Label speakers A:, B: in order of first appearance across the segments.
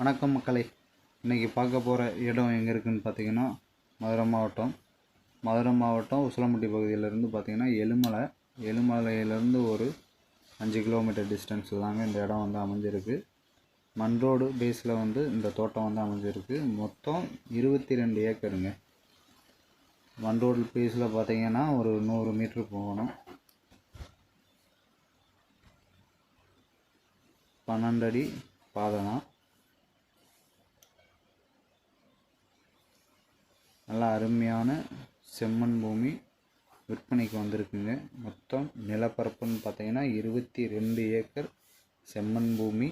A: வணக்கம் மக்களே. இன்றைக்கி பார்க்க போகிற இடம் எங்கே இருக்குதுன்னு பார்த்தீங்கன்னா மதுரை மாவட்டம் உசிலம்பட்டி பகுதியிலேருந்து பார்த்தீங்கன்னா எழுமலையிலேருந்து ஒரு 5 கிலோமீட்டர் டிஸ்டன்ஸில் தாங்க இந்த இடம் வந்து அமைஞ்சிருக்கு. மண் ரோடு பேஸில் வந்து இந்த தோட்டம் வந்து அமைஞ்சிருக்கு. மொத்தம் 22 ஏக்கருங்க. மண் ரோடு பேஸில் பார்த்தீங்கன்னா ஒரு 100 மீட்ரு போகணும். 12 அடி பாதை தான். நல்லா அருமையான செம்மண் பூமி விற்பனைக்கு வந்திருக்குங்க. மொத்தம் நிலப்பரப்புன்னு பார்த்தீங்கன்னா 22 ஏக்கர் செம்மண் பூமி.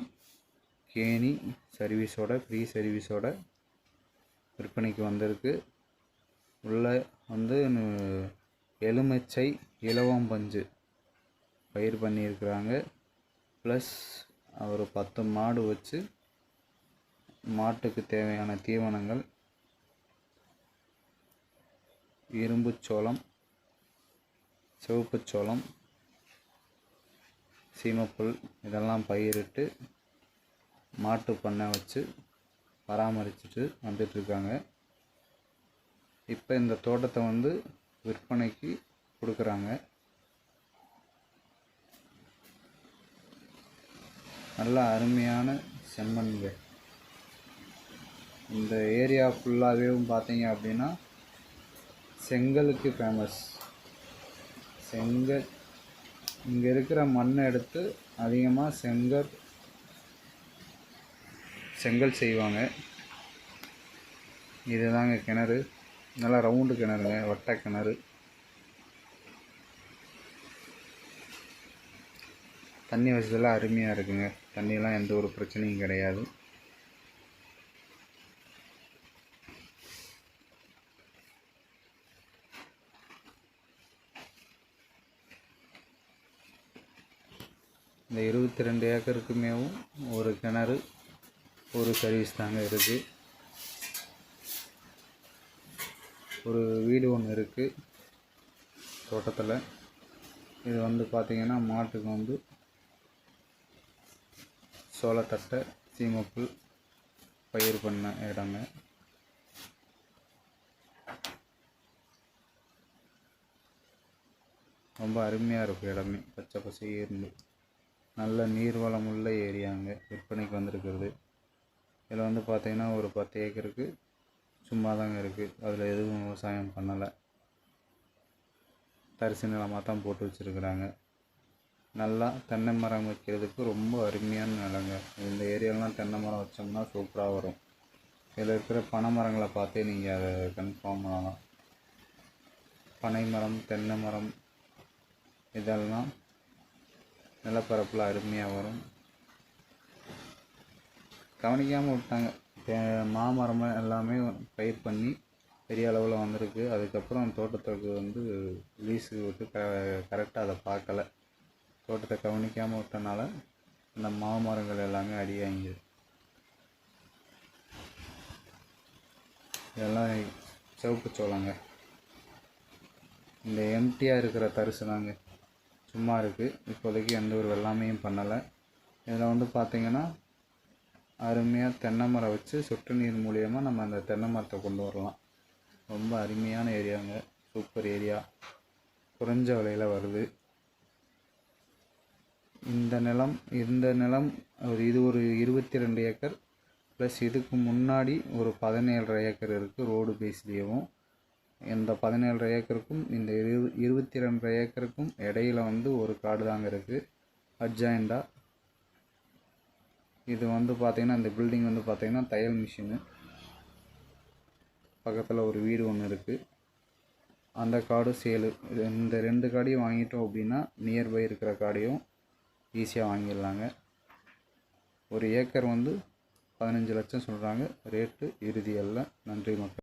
A: கேணி சர்வீஸோட ஃப்ரீ சர்வீஸோட விற்பனைக்கு வந்திருக்கு. உள்ள வந்து எலுமிச்சை இலவம்பஞ்சு பயிர் பண்ணியிருக்கிறாங்க. ப்ளஸ் ஒரு 10 மாடு வச்சு மாட்டுக்கு தேவையான தீவனங்கள், இரும்புச்சோளம், சிவப்புச்சோளம், சீமப்புல் இதெல்லாம் பயிரிட்டு மாட்டு பண்ணை வச்சு பராமரிச்சுட்டு வந்துட்டுருக்காங்க. இப்போ இந்த தோட்டத்தை வந்து விற்பனைக்கு கொடுக்குறாங்க. நல்ல அருமையான செம்மண்ங்க. இந்த ஏரியா ஃபுல்லாகவே பார்த்தீங்க அப்படின்னா செங்கலுக்கு ஃபேமஸ். செங்கல் இங்கே இருக்கிற மண்ணை எடுத்து அதிகமாக செங்கல் செய்வாங்க. இதுதாங்க கிணறு. நல்லா ரவுண்டு கிணறுங்க, வட்ட கிணறு. தண்ணி வசதியெல்லாம் அருமையாக இருக்குங்க. தண்ணியெல்லாம் எந்த ஒரு பிரச்சனையும் கிடையாது. இந்த 22 ஏக்கருக்குமேவும் ஒரு கிணறு, ஒரு சர்வீஸ் தாங்க இருக்குது. ஒரு வீடு ஒன்று இருக்குது தோட்டத்தில். இது வந்து பார்த்திங்கன்னா மாட்டுக்கு வந்து சோளத்தட்டை, சீமப்புல் பயிர் பண்ண இடங்க. ரொம்ப அருமையாக இருக்கும் இடமே. பச்சை பசேர்னு நல்ல நீர்வளம் உள்ள ஏரியாங்க விற்பனைக்கு வந்திருக்கிறது. இதில் வந்து பார்த்திங்கன்னா ஒரு 10 ஏக்கருக்கு சும்மா தாங்க இருக்குது. அதில் எதுவும் விவசாயம் பண்ணலை. தரிசு நிலமாக தான் போட்டு வச்சுருக்குறாங்க. நல்லா தென்னை மரம் வைக்கிறதுக்கு ரொம்ப அருமையான நிலங்க. இந்த ஏரியாலாம் தென்னை மரம் வச்சோம்னா சூப்பராக வரும். இதில் இருக்கிற பனை மரங்களை பார்த்தே நீங்கள் அதை கன்ஃபார்ம் பண்ணலாம். பனை மரம், தென்னை மரம் இதெல்லாம் நிலப்பரப்பில் அருமையாக வரும். கவனிக்காமல் விட்டாங்க. மாமரம் எல்லாமே பயிர் பண்ணி பெரிய அளவில் வந்திருக்கு. அதுக்கப்புறம் தோட்டத்துக்கு வந்து லீஸு விட்டு கரெக்டாக அதை பார்க்கலை. தோட்டத்தை கவனிக்காமல் விட்டனால இந்த மாமரங்கள் எல்லாமே அடியாங்க. இதெல்லாம் சிவப்பு சோளங்க. இந்த எம்டியாக இருக்கிற தரிசு தாங்க சும்மா இருக்குது. இப்போதைக்கு எந்த ஒரு வெள்ளாமையும் பண்ணலை. இதில் வந்து பார்த்திங்கன்னா அருமையாக தென்னை மரம் வச்சு சொட்டு நீர் மூலியமாக நம்ம அந்த தென்னை மரத்தை கொண்டு வரலாம். ரொம்ப அருமையான ஏரியாங்க. Super area. குறைஞ்ச விலையில் வருது. இந்த நிலம் இது ஒரு 22 ஏக்கர் ப்ளஸ் இதுக்கு முன்னாடி ஒரு 17.5 ஏக்கர் இருக்குது ரோடு பேஸ்லேயும். இந்த 17.5 ஏக்கருக்கும் இந்த 22 ஏக்கருக்கும் இடையில் வந்து ஒரு காடு தாங்க இருக்குது அட்ஜாயிண்டாக. இது வந்து பார்த்திங்கன்னா இந்த பில்டிங் வந்து பார்த்திங்கன்னா தையல் மிஷினு. பக்கத்தில் ஒரு வீடு ஒன்று இருக்குது. அந்த காடு சேலு. இந்த 2 காடையும் வாங்கிட்டோம் அப்படின்னா நியர்பை இருக்கிற காடையும் ஈஸியாக வாங்கிடலாங்க. ஒரு ஏக்கர் வந்து 15 லட்சம் சொல்கிறாங்க. ரேட்டு இறுதி அல்ல. நன்றி மக்கள்.